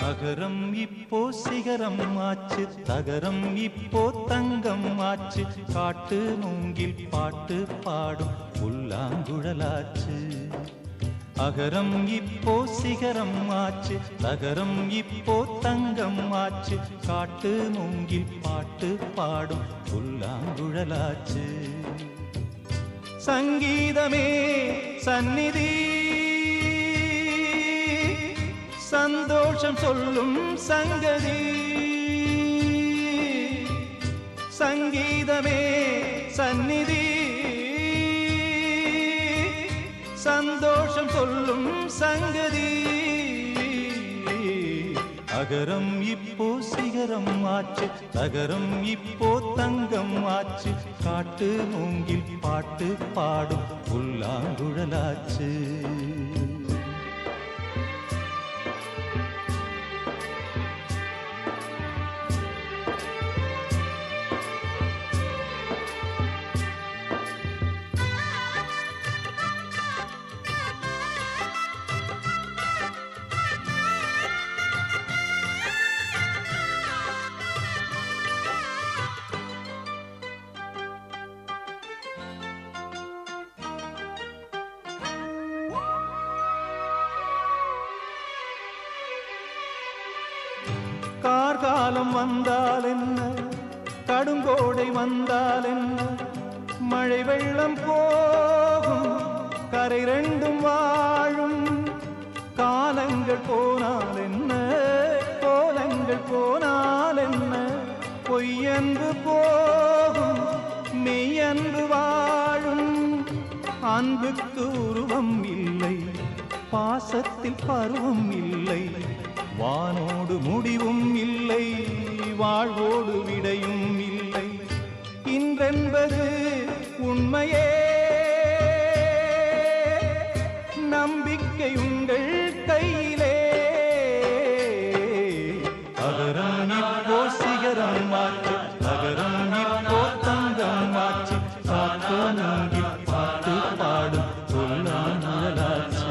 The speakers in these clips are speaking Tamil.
அகரம் இப்போ சிகரம் ஆச்சு, தகரம் இப்போ தங்கம் ஆச்சு, காட்டு மூங்கில் பாட்டு பாடும் புல்லாங்குழலாச்சு. அகரம் இப்போ சிகரம் ஆச்சு, தகரம் இப்போ தங்கம் ஆச்சு, காட்டு மூங்கில் பாட்டு பாடும் புல்லாங்குழலாச்சு. சங்கீதமே சந்நிதி, சந்தோஷம் சொல்லும் சங்கதி. சங்கீதமே சந்நிதி, சந்தோஷம் சொல்லும் சங்கதி. அகரம் இப்போ சிகரம் ஆச்சு, தகரம் இப்போ தங்கம் ஆச்சு, காட்டு மூங்கில் பாட்டு பாடும் புல்லாங்குழலாச்சு. கார்காலம் வந்தால் என்ன, கடுங்கோடை வந்தால் என்ன, மழை வெள்ளம் போகும், கரை ரெண்டும் வாழும். காலங்கள் போனால் என்ன, கோலங்கள் போனால் என்ன, பொய்யன்பு போகும், மெய்யன்பு வாழும். அன்புக்கு உருவம் இல்லை, பாசத்தில் பருவம் இல்லை, வானோடு முடிவும் இல்லை, வாழ்வோடு விடையும் இல்லை. இன்றென்பது உண்மையே, நம்பிக்கை உங்கள் கையிலே. அகரம் இப்போ சிகரம் ஆச்சு, அகரம் இப்போ தங்கம் ஆச்சு, காட்டு மூங்கில் பாட்டு பாடும் புல்லாங்குழலாச்சு.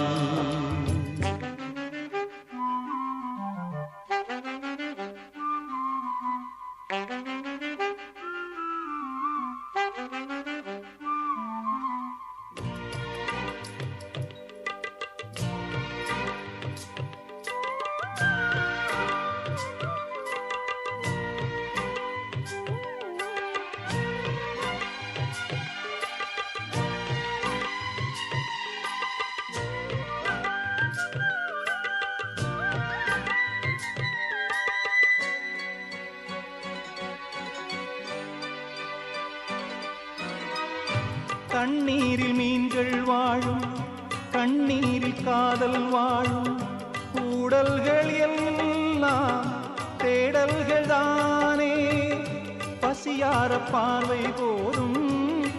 கண்ணீரில் மீன்கள் வாழும், கண்ணீரில் காதல் வாழும், கூடல்கள் எல்லாம் தேடல்கள் தானே. பசியார பார்வை போதும்,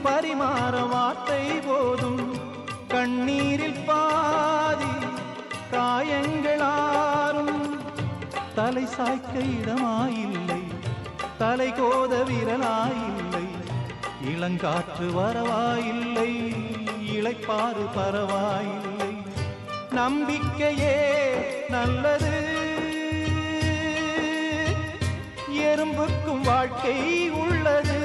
பரிமாற வார்த்தை போதும், கண்ணீரில் பாதி காயங்களாரும். தலை சாய்க்க இடமாயில்லை, தலை கோத விரலாயில்லை, இளங்காற்று வரவாயில்லை, இளைப்பாறு பரவாயில்லை. நம்பிக்கையே நல்லது, எறும்புக்கும் வாழ்க்கை உள்ளது.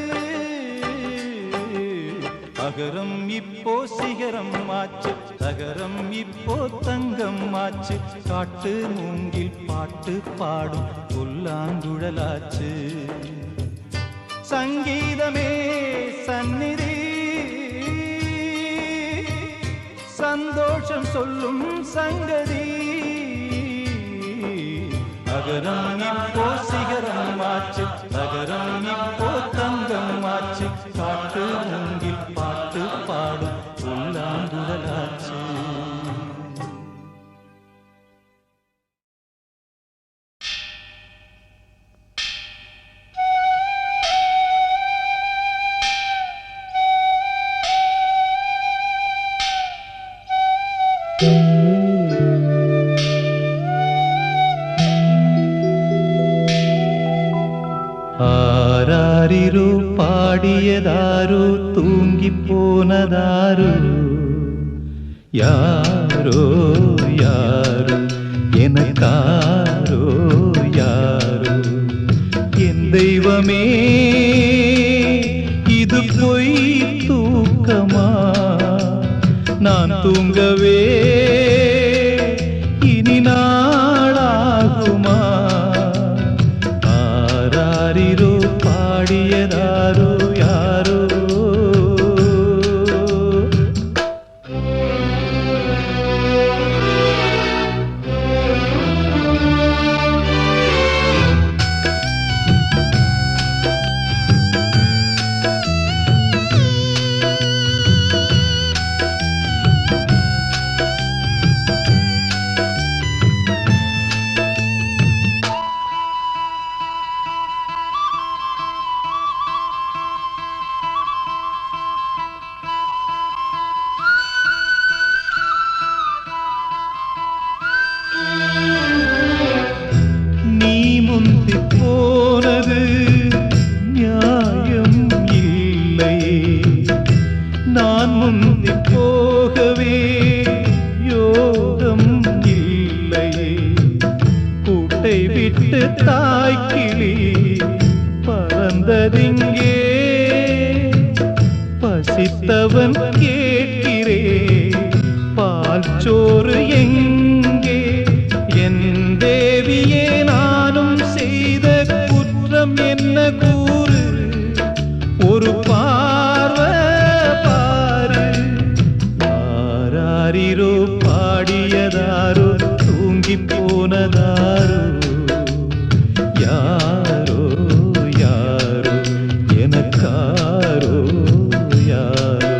அகரம் இப்போ சிகரம் ஆச்சு, தகரம் இப்போ தங்கம் ஆச்சு, காட்டு மூங்கில் பாட்டு பாடும் புல்லாங்குழலாச்சு. சங்கீதமே சந்நிதி, சந்தோஷம் சொல்லும் சங்கதி. அகரம் இப்போ சிகரம் ஆச்சு, அகரம் இப்போ தங்கம் ஆச்சு, காட்டு மூங்கில் பாட்டு பாடும் புல்லாங்குழலாச்சு. ஆராரிரோ பாடியதாரோ தூங்கி போனதாரோ யாரோ யாரோ எனக்காரோ யாரோ என் தெய்வமே இது பொய் தூக்கமா நான் தூங்கவே இனி நாளாகுமா ஆராரிரோ பாடியதாரோ யாரோ போனது நியாயம் இல்லை நான் முந்தி போகவே யோகம் இல்லை கூட்டை விட்டு தாய்க்கிளி பறந்ததிங்கே பசித்தவன் கேட்கிறே பால் சோறு எங்கே என் தேவியே நானும் செய்த குற்றம் என்ன கூறு ஒரு பார்வை பாரு ஆராரிரோ பாடியதாரோ தூங்கி போனதாரோ யாரோ யாரோ எனக்காரோ யாரோ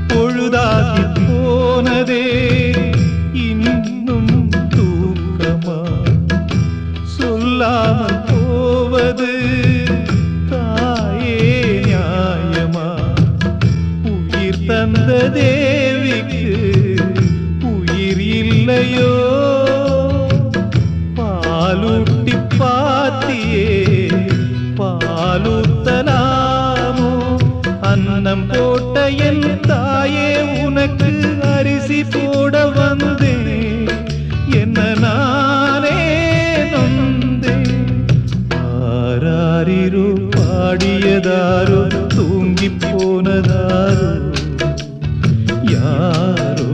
பொழுதாகி போனதே இன்னும் தூக்கமா சொல்லாமல் போவது தாயே நியாயமா உயிர் தந்த தேவிக்கு உயிர் இல்லையோ பாலூட்டி பாத்தியே பாலூத்தலாமோ அன்னம் போட்ட என் தாயே உனக்கு அரிசி போட வந்தேன் என்ன நானே நொந்தேன் ஆராரிரோ பாடியதாரோ தூங்கி போனதாரோ யாரோ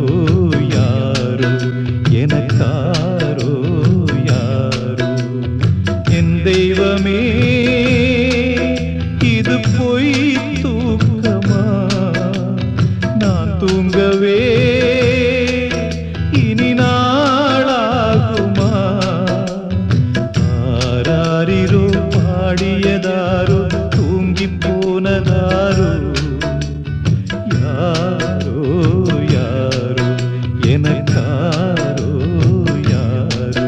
யாரோ எனக்காரோ யாரோ என் தெய்வமே இது பொய் தூக்கமா நான் தூங்கவே இனி நாளாகுமா ஆராரிரோ பாடியதாரோ தூங்கி போனதாரோ யாரோ யாரோ எனக்காரோ யாரோ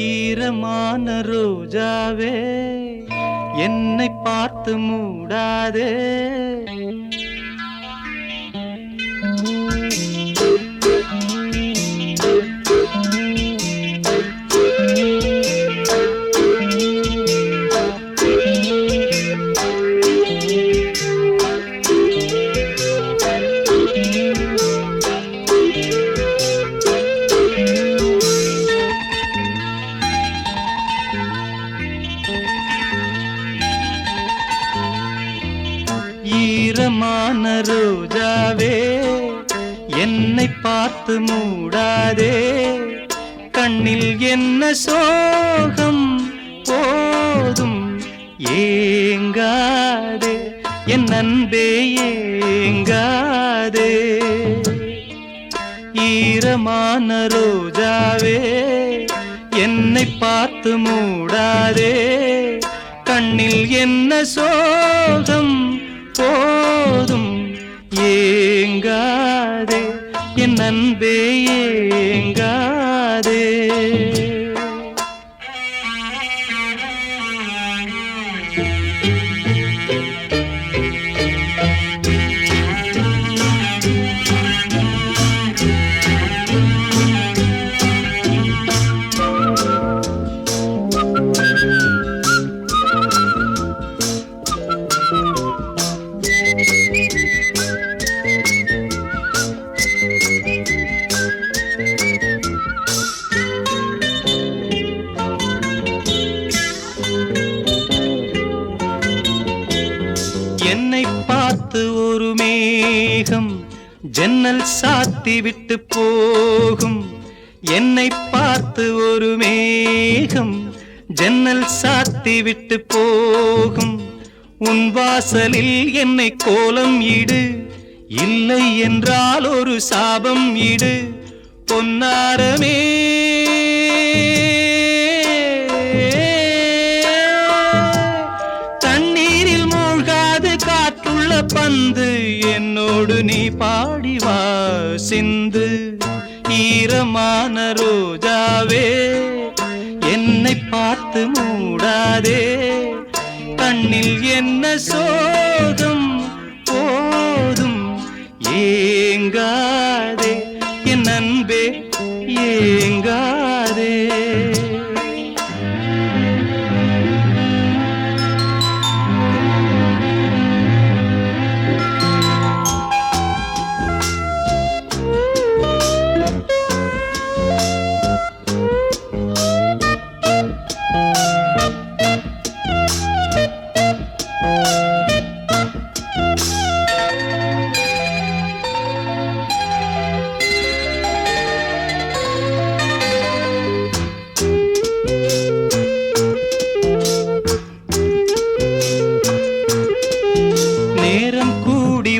ஈரமான ரோஜாவே என்னை பார்த்து மூடாதே ஈரமான ரோஜாவே என்னை பார்த்து மூடாதே கண்ணில் என்ன சோகம் போதும் ஏங்காதே என் அன்பே ஏங்காதே ஈரமான ரோஜாவே என்னை பார்த்து மூடாதே கண்ணில் என்ன சோகம் போதும் ஏங்காதே என் அன்பே ஏங்காதே என்னை பார்த்து ஒரு மேகம் ஜன்னல் சாத்தி விட்டு போகும் என்னை பார்த்து ஒரு மேகம் ஜன்னல் சாத்தி விட்டு போகும் உன் வாசலில் என்னை கோலம் இடு இல்லை என்றால் ஒரு சாபம் இடு பொன்னாரமே பந்து என்னோடு நீ பாடிவா சிந்து ஈரமான ரோஜாவே என்னை பார்த்து மூடாதே கண்ணில் என்ன சோகம் போதும் ஏங்காதே என் அன்பே ஏங்காதே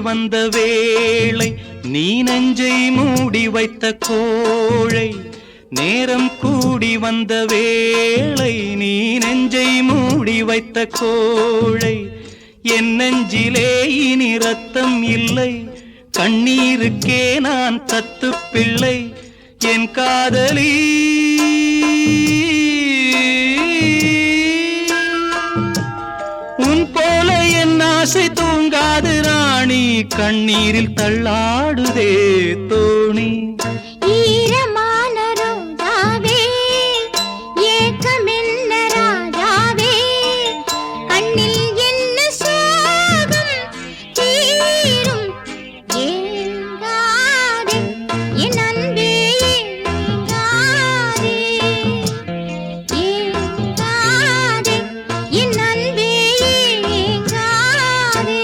வந்த வேளை நீ நெஞ்சை மூடி வைத்த கோழை நேரம் கூடி வந்த வேளை நீ நெஞ்சை மூடி வைத்த கோழை என் நெஞ்சிலே இனி ரத்தம் இல்லை கண்ணீருக்கே நான் தத்து பிள்ளை என் காதலி உன் போல என் ஆசை தூங்காது ராணி கண்ணீரில் தள்ளாடுதே தோணி ஈரமான ரோஜாவே ஏக்கமென்ன ராஜாவே கண்ணில் என்ன சோகம் தீரும் ஏங்காதே என் அன்பே ஏங்காதே ஏங்காதே என் அன்பே ஏங்காதே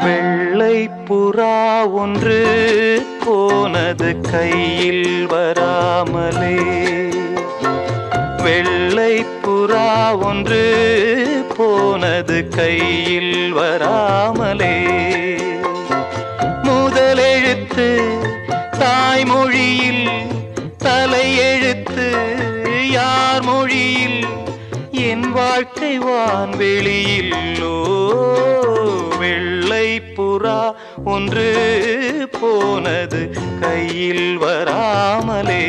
வெள்ளை புறா ஒன்று போனது கையில் வராமலே வெள்ளை புறா ஒன்று போனது கையில் வராமலே முதலெழுத்து தாய்மொழியில் தலையெழுத்து யார் மொழியில் என் வாழ்க்கை வான்வெளியில்லோ வெள்ளை புறா ஒன்று போனது கையில் வராமலே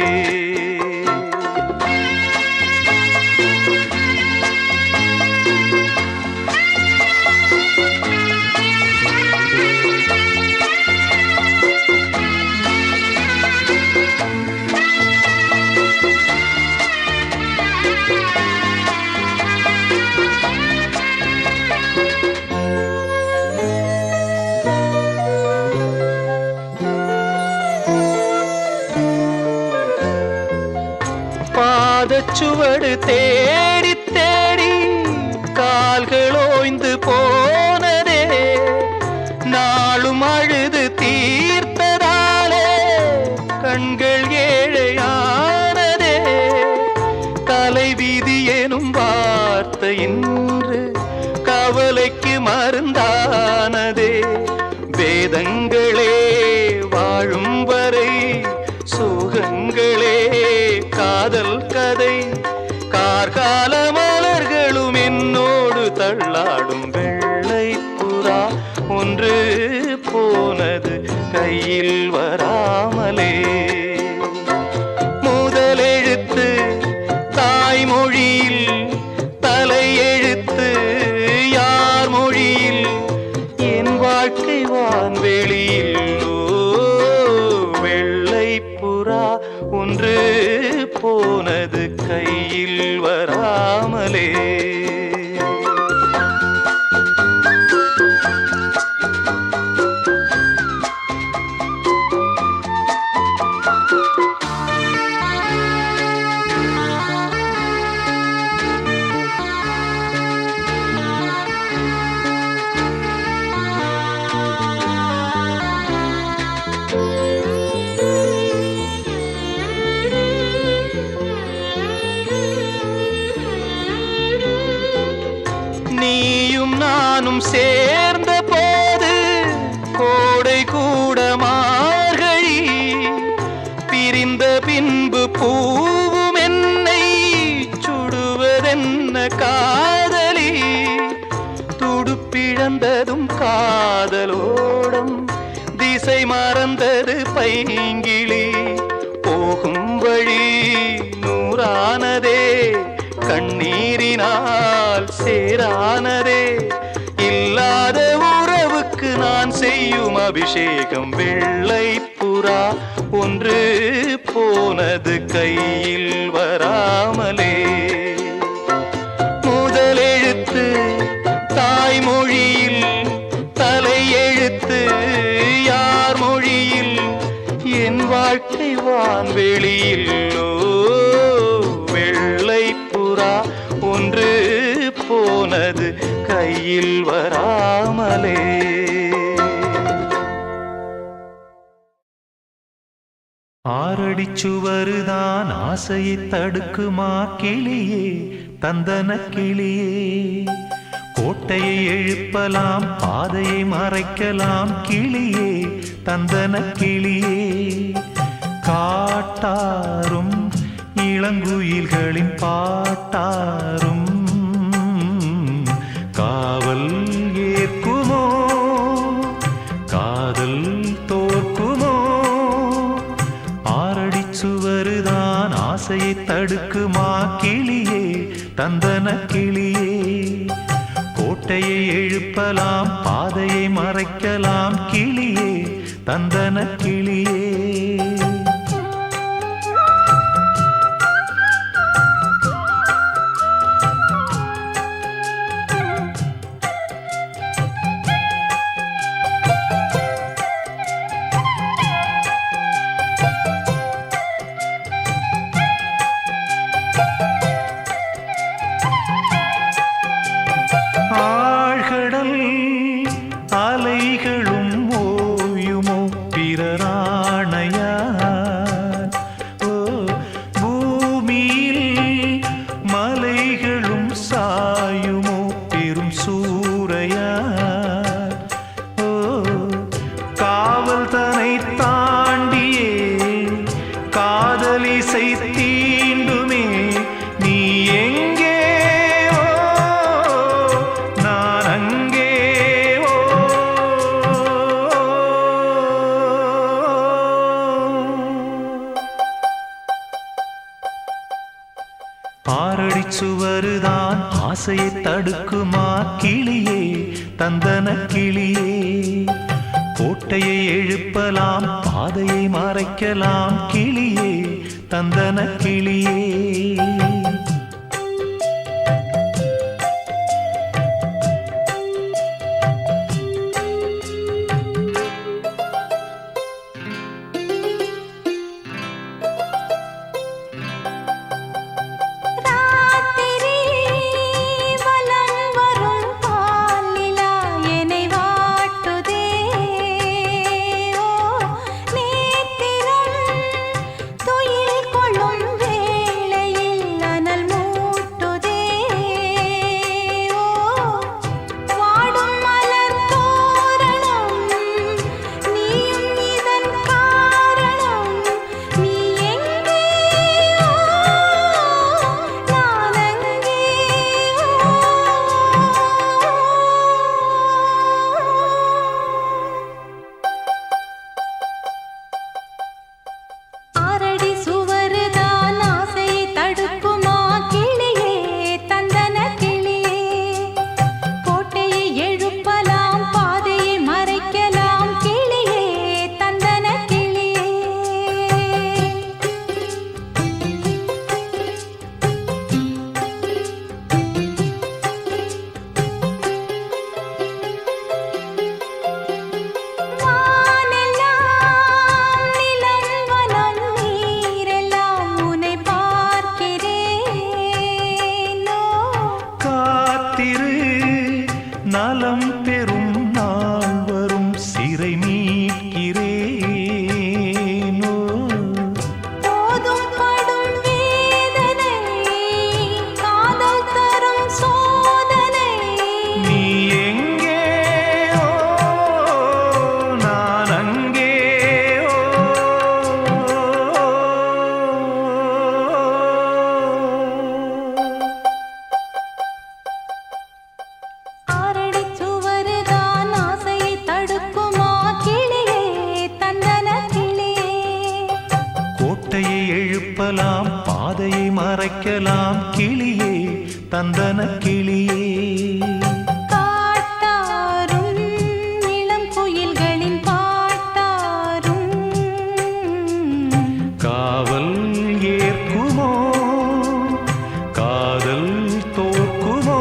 தேடி தேடி கால்கள் ஓய்ந்து போனதே, நாளும் அழுது தீர்த்ததாலே கண்கள் ஏழையானதே. தலைவிதி எனும் வார்த்தை இன்று கவலைக்கு மருந்தானதே. வேதங்களே வாழும் வரை சோகங்களே காதல் கதை. கார்கால மலர்களும் என்னோடு தள்ளாடும் வெள்ளை புறா ஒன்று போனது கையில் வராமலே. முதலெழுத்து தாய்மொழியில், தலையெழுத்து யார் மொழியில்? என் வாழ்க்கை வான்வெளியில். வெள்ளை புறா ஒன்று போனது கையில் வராமலே. நீயும் நானும் சேர்ந்த போது கோடை கூட மார்கழி. பிரிந்த பின்பு பூவும் என்னை சுடுவதென்ன காதலி. துடுப்பிழந்ததும் காதலோடம் திசை மறந்தது பைங்கிளி. போகும் வழி நூறானதே, கண்ணீரினால் சேரானதே. இல்லாத உறவுக்கு நான் செய்யும் அபிஷேகம். வெள்ளை புறா ஒன்று போனது கையில் வராமலே. முதலெழுத்து தாய்மொழியில், தலையெழுத்து யார் மொழியில்? என் வாழ்க்கை வான்வெளியில். வெள்ளை புறா ஒன்று போனது கையில் வராமலே. ஆறடிச்சுவருதான் ஆசையை தடுக்குமா கிளியே, தந்தன கிளியே. கோட்டையை எழுப்பலாம், பாதையை மறைக்கலாம் கிளியே, தந்தன கிளியே. காட்டாரும் இளங்குயில்களின் பாட்டாரும் காவல் ஏற்குமோ, காதல் தோற்குமோ? ஆறடிச்சுவருதான் ஆசையை தடுக்குமா கிளியே, தந்தன கிளியே. கோட்டையை எழுப்பலாம், பாதையை மறைக்கலாம் கிளியே, தந்தன கிளியே. ஆழ்கடல் அலைகளும் ஓயுமோ பிறராணையார். ஓ, பூமியில் மலைகளும் சாயுமோ பெரும் சூறையார். ஓ, காவல் தனை தாண்டியே காதலிசை தீண்டுமே. நீ எங்கே ஆறடிச்சுவருதான் ஆசையை தடுக்குமா கிளியே, தந்தன கிளியே. கோட்டையை எழுப்பலாம், பாதையை மறைக்கலாம் கிளியே, தந்தன கிளியே. நலம் பெறும் நாள் வரும் சிறை மீட்கிறேனோ போதும் படும் வேதனை காதல் தரும் சோதனை நீ எங்கேயோ நான் அங்கேயோ ஆறடி சுவருதான் ஆசையை தடுக்குமா கிளியே தந்தன கிளியே கோட்டையை எழுப்பலாம் பாதையை மறைக்கலாம் கிளியே தந்தன கிளியே காட்டாரும் இளம் குயில்களின் பாட்டாரும் காவல் ஏற்குமோ காதல் தோற்குமோ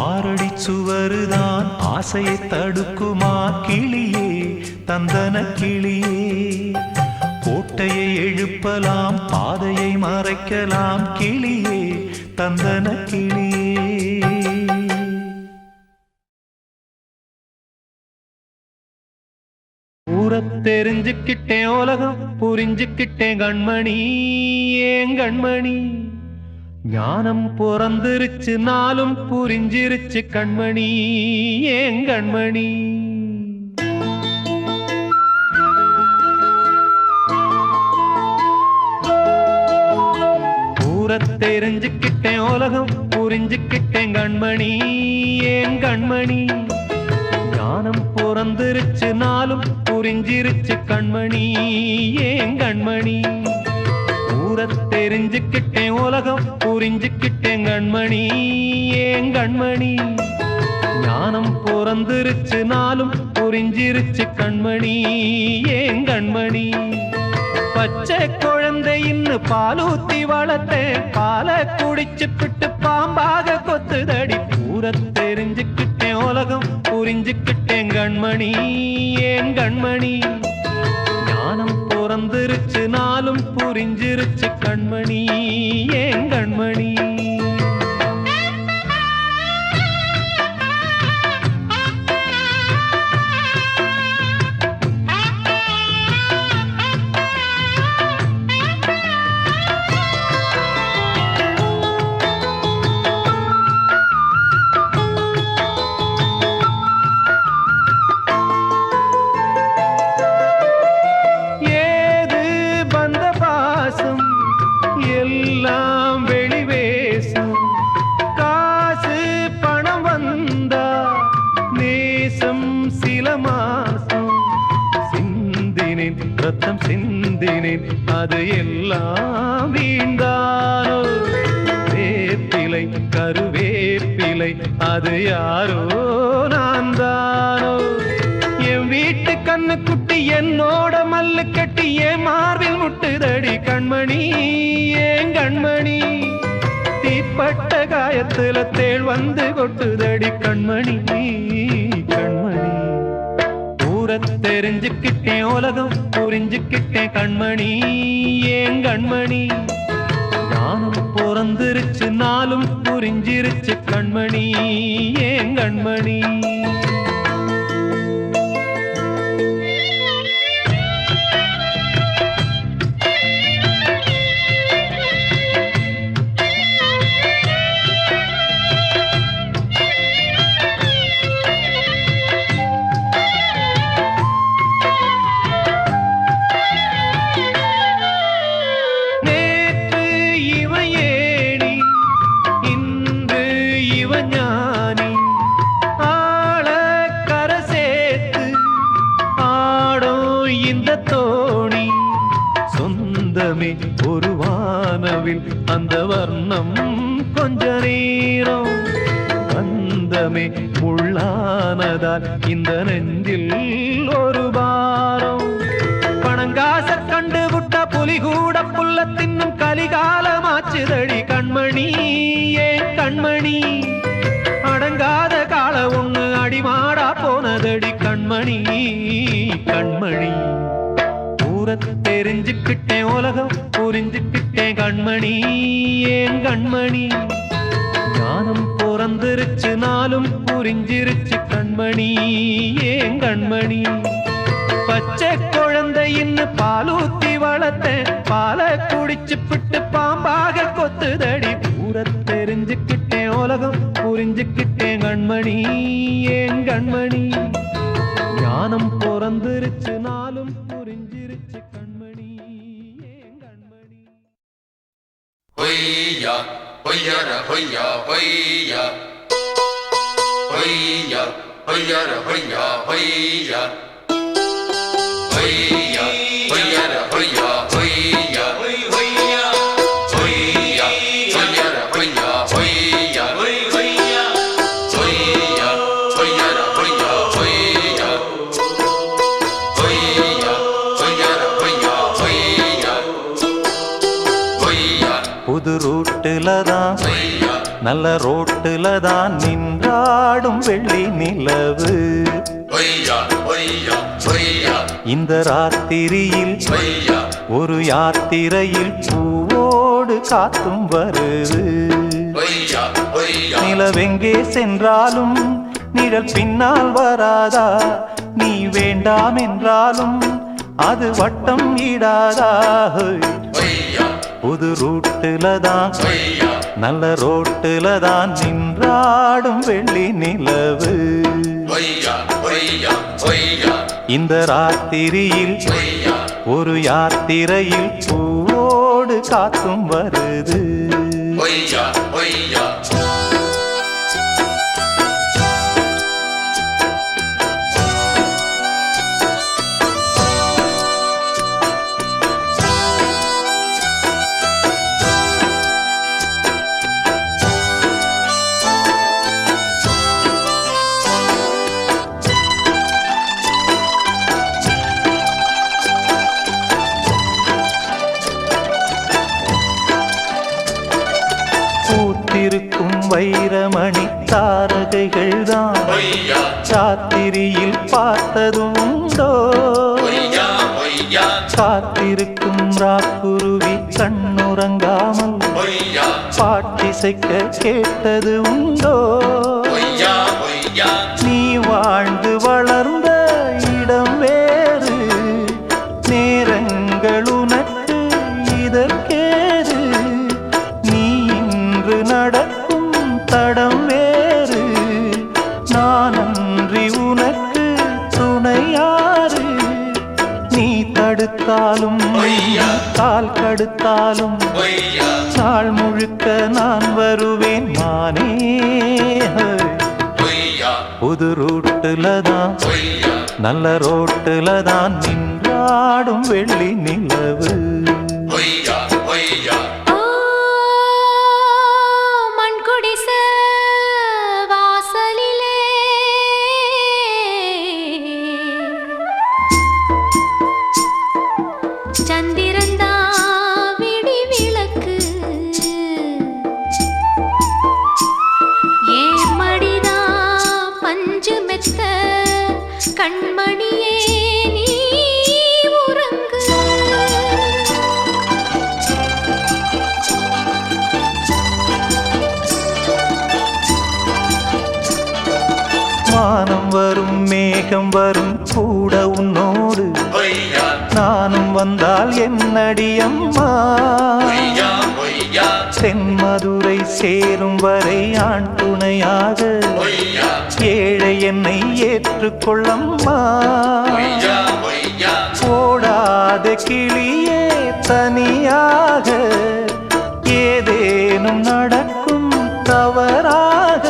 ஆறடி சுவருதான் ஆசையை தடுக்குமா கிளியே தந்தன கிளியே கோட்டையை எழுப்பலாம் பாதையை மறைக்கலாம் கிளியே தந்தன கிளியே ஊரத் தெரிஞ்சுக்கிட்டேன் உலகம் புரிஞ்சுக்கிட்டேன் கண்மணி ஏன் கண்மணி ஞானம் பிறந்திருச்சு நாளும் புரிஞ்சிருச்சு கண்மணி ஏன் கண்மணி ஊரத் தெரிஞ்சுக்கிட்டேன் உலகம் புரிஞ்சுக்கிட்டேன் கண்மணி ஏன் கண்மணி ஞானம் பிறந்திருச்சு நாளும் புரிஞ்சிருச்சு கண்மணி ஏன் கண்மணி ஊரத் தெரிஞ்சுக்கிட்டேன் உலகம் புரிஞ்சுக்கிட்டேன் கண்மணி ஏன் கண்மணி ஞானம் பிறந்திருச்சு நாளும் புரிஞ்சிருச்சு கண்மணி ஏன் கண்மணி பச்சை குழந்தை இன்னும் பாலூத்தி வளர்த்தேன் பாலை குடிச்சு பிட்டு பாம்பாக கொத்துதடி ஊரத் தெரிஞ்சுக்கிட்டேன் உலகம் புரிஞ்சுக்கிட்டேன் கண்மணி ஏன் கண்மணி ஞானம் பிறந்திருச்சு நாளும் புரிஞ்சிருச்சு கண்மணி ஏன் கண்மணி ஏது பந்த பாசம் எல்லாம் வெளிவேசம் காசு பணம் வந்தா நேசம் சில மாசம் சிந்தினேன் ரத்தம் சிந்தினேன் அது எல்லாம் வீண்டானோ வேப்பிலை கருவேப்பிலை அது யாரோ நான் தானோ என் வீட்டு கண்ணு குட்டி என்னோட மல்லு கட்டி என் மார்பில் முட்டுதடி கண்மணி ஏன் கண்மணி தீப்பட்ட காயத்துல தேள் வந்து கொட்டுதடி கண்மணி கண்மணி ஊரத் தெரிஞ்சுக்கிட்டேன் உலகம் புரிஞ்சுக்கிட்டேன் கண்மணி ஏன் கண்மணி ஞானம் பிறந்திருச்சு நாளும் புரிஞ்சிருச்சு கண்மணி ஏன் கண்மணி நேற்று இவன் ஏணி இன்று இவன் ஞானி ஆள கரை சேர்த்து ஆடும் இந்த தோணி சொந்தமே ஒரு வானவில் அந்த வர்ணம் கொஞ்ச நேரம் பந்தமே முள்ளானதால் இந்த நெஞ்சில் ஒரு பாரம் பணங்காச கண்டு விட்ட புலி கூட புல்ல தின்னும் கலிகாலமாச்சுதடி கண்மணி ஏன் கண்மணி அடங்காத கால ஒண்ணு அடிமாடா போனதடி கண்மணி கண்மணி ஊரத் தெரிஞ்சுக்கிட்டேன் உலகம் புரிஞ்சுக்கிட்டேன் கண்மணி ஏன் கண்மணி ஞானம் போற பிறந்திருச்சு நாளும் புரிஞ்சிருச்சு கண்மணி ஏன் கண்மணி பச்சை குழந்தையின்னு பாலூத்தி வளர்த்தேன் பாலை குடிச்சு பிட்டு பாம்பாக கொத்துதடி ஊரை தெரிஞ்சுக்கிட்டேன் உலகம் புரிஞ்சுக்கிட்டேன் கண்மணி ஏன் கண்மணி ஞானம் பிறந்திருச்சு நாளும் புரிஞ்சிருச்சு கண்மணி ஏன் கண்மணி ஹொய்யா ஹொய்யர ஹொய்யா ஹொய்யா ஹொய்யா ஹொய்யர ஹொய்யா ஹொய்யா ஹொய்யா ஹொய்யர ஹொய்யா ஹொய்யா ஹொய்யா ஹொய்யா ஹொய்யர ஹொய்யா ஹொய்யா ஹொய்யா ஹொய்யா ஹொய்யர ஹொய்யா ஹொய்யா ஹொய்யா ஹொய்யர ஹொய்யா ஹொய்யா ஹொய்யா புது ரூட்டுல தான் நல்ல ரோட்டுல தான் நின்றாடும் வெள்ளி நிலவு இந்த ராத்திரியில் ஒரு யாத்திரையில் பூவோடு காத்தும் வருது நிலவெங்கே சென்றாலும் நிழல் பின்னால் வராதா நீ வேண்டாம் என்றாலும் அது வட்டம் ஈடாதா புது ரூட்டுல தான் நல்ல ரோட்டுல தான் நின்றாடும் வெள்ளி நிலவு இந்த ராத்திரியில் ஒரு யாத்திரையில் பூவோடு காத்தும் வருது பூத்திருக்கும் வைரமணி தாரகைகள் தான் ராத்திரியில் பார்த்ததும் உண்டோ காத்திருக்கும் ராக்குருவி கண்ணுறங்காமல் பாட்டிசைக்க கேட்டது உண்டோ நீ வாழ்ந்து வளர்ந்த இடம் வேறு நேரங்கள் உனக்கு இதற்கேது நீ இன்று நடக்கும் தடம் வேறு நான் அன்றி உனக்கு துணையாறு நீ தடுத்தாலும் கால் கடுத்தாலும் நாள் முழுக்க நான் வருவேன் நானே புது ரூட்டுல தான் நல்ல ரோட்டுல தான் நின்றாடும் வெள்ளி நிலவு மண்குடிச வாசலிலே சந்திரந்தா விடி விளக்கு ஏன் மடிதா பஞ்சு மெத்த கண்மணியே நீ உறங்கு வானம் வரும் மேகம் வரும் கூட உன்னோடு நானும் வந்தால் என்னடி அம்மா தென்மதுரை சேரும் வரை ஆண் துணையாக ஏழை என்னை ஏற்றுக்கொள்ளம்மா ஓடாத கிளியே தனியாக ஏதேனும் நடக்கும் தவறாக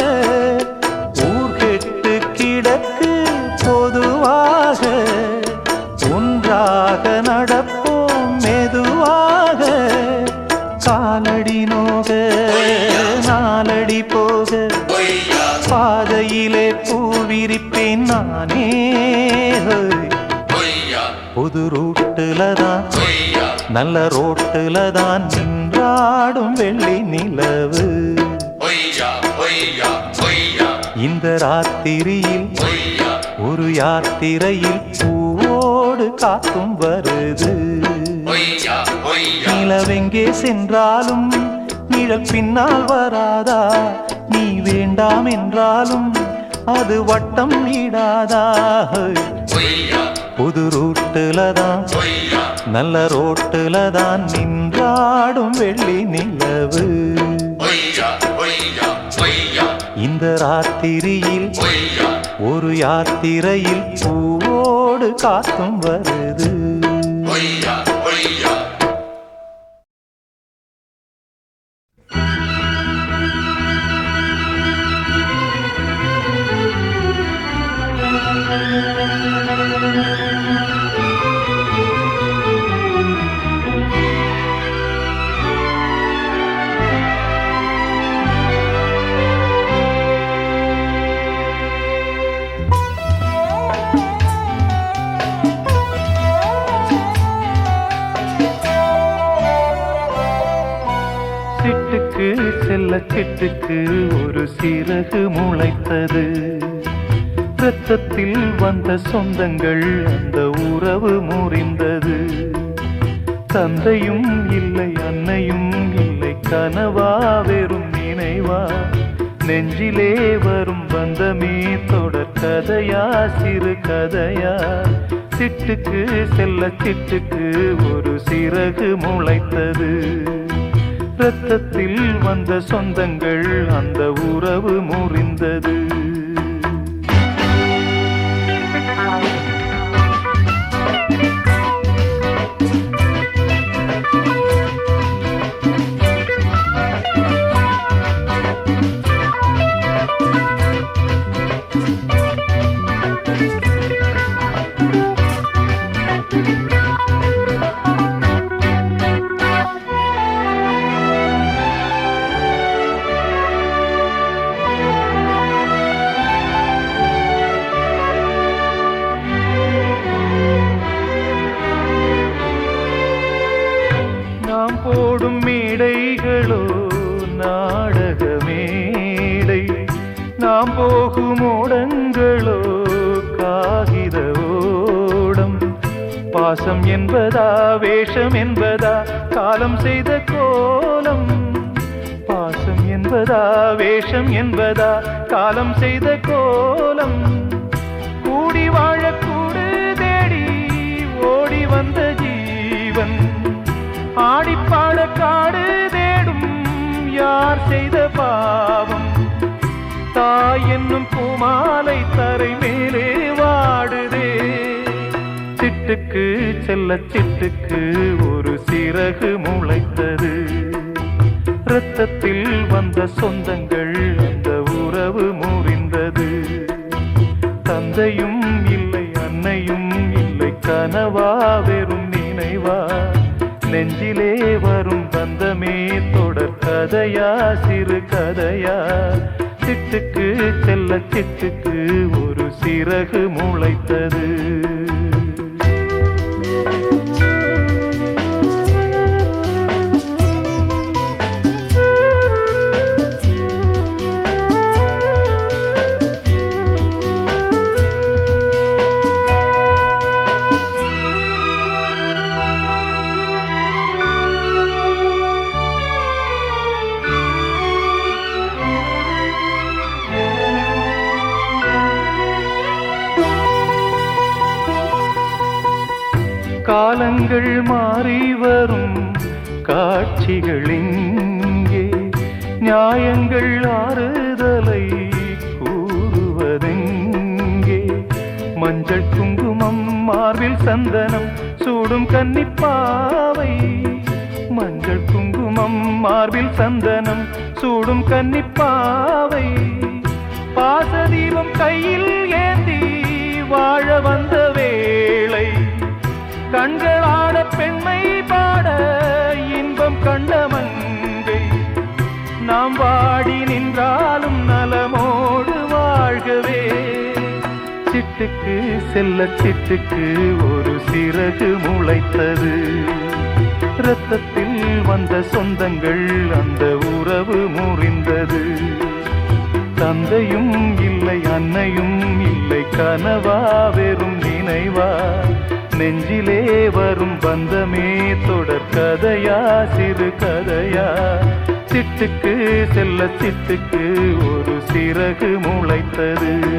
ஊர்கெட்டு கிடக்கு பொதுவாக ஒன்றாக நடப்போம் மெதுவாக காலடி நோக நாலடி போக பாதையிலே பூவிரிப்பேன் நானே புது ரூட்டுல தான் நல்ல ரோட்டுல தான் நின்றாடும் வெள்ளி நிலவு இந்த ராத்திரியில் ஒரு யாத்திரையில் பூவோடு காத்தும் வருது நிலவெங்கே சென்றாலும் நிழல் பின்னால் வராதா நீ வேண்டாம் என்றாலும் அது வட்டம் இடாதா புது ரூட்டுல தான் நல்ல ரோட்டுல தான் நின்றாடும் வெள்ளி நிலவு இந்த ராத்திரியில் ஒரு யாத்திரையில் பூவோடு காத்தும் வருது சிட்டுக்கு செல்ல சிட்டுக்கு ஒரு சிறகு முளைத்தது இரத்தத்தில் வந்த சொந்தங்கள் அந்த உறவு முறிந்தது தந்தையும் இல்லை அன்னையும் இல்லை கனவா வெறும் நினைவா நெஞ்சிலே வரும் பந்தமே தொடர் கதையா சிறு கதையா சிட்டுக்கு செல்ல சிட்டுக்கு ஒரு சிறகு முளைத்தது இரத்தத்தில் வந்த சொந்தங்கள் அந்த உறவு முறிந்தது போடும் மேடைகளோ நாடக மேடை நாம் போகும் ஓடங்களோ காகித ஓடம் பாசம் என்பதா வேஷம் என்பதா காலம் செய்த கோலம் பாசம் என்பதா வேஷம் என்பதா காலம் செய்த கோலம் கூடி வாழக்கூடு தேடி ஓடி வந்த ஜீவன் ஆடிப்பாட காடு தேடும் யார் செய்த பாவம் தாய் என்னும் பூமாலை தரை மேலே வாடுதே சிட்டுக்கு செல்ல சிட்டுக்கு ஒரு சிறகு முளைத்தது இரத்தத்தில் வந்த சொந்தங்கள் அந்த உறவு முறிந்தது தந்தையும் இல்லை அன்னையும் இல்லை கனவா வெறும் நினைவா நெஞ்சிலே வரும் பந்தமே தொடர் கதையா சிறு கதையா சிட்டுக்கு செல்ல சிட்டுக்கு ஒரு சிறகு முளைத்தது காலங்கள் மாறி வரும் காட்சிகள் இங்கே நியாயங்கள் ஆறுதலை கூறுவதெங்கே மஞ்சள் குங்குமம் மார்பில் சந்தனம் சூடும் கன்னிப்பாவை மஞ்சள் குங்குமம் மார்பில் சந்தனம் சூடும் கன்னிப்பாவை பாசதீபம் கையில் ஏந்தி வாழ வந்த வேளை கண்களாட பெண்மை பாட இன்பம் கண்ட மங்கை நாம் வாடி நின்றாலும் நலமோடு வாழ்கவே சிட்டுக்கு செல்ல சிட்டுக்கு ஒரு சிறகு முளைத்தது இரத்தத்தில் வந்த சொந்தங்கள் அந்த உறவு முறிந்தது தந்தையும் இல்லை அன்னையும் இல்லை கனவா வெறும் நினைவா நெஞ்சிலே வரும் பந்தமே தொடர் கதையா சிறு கதையா சிட்டுக்கு செல்ல சிட்டுக்கு ஒரு சிறகு முளைத்தது.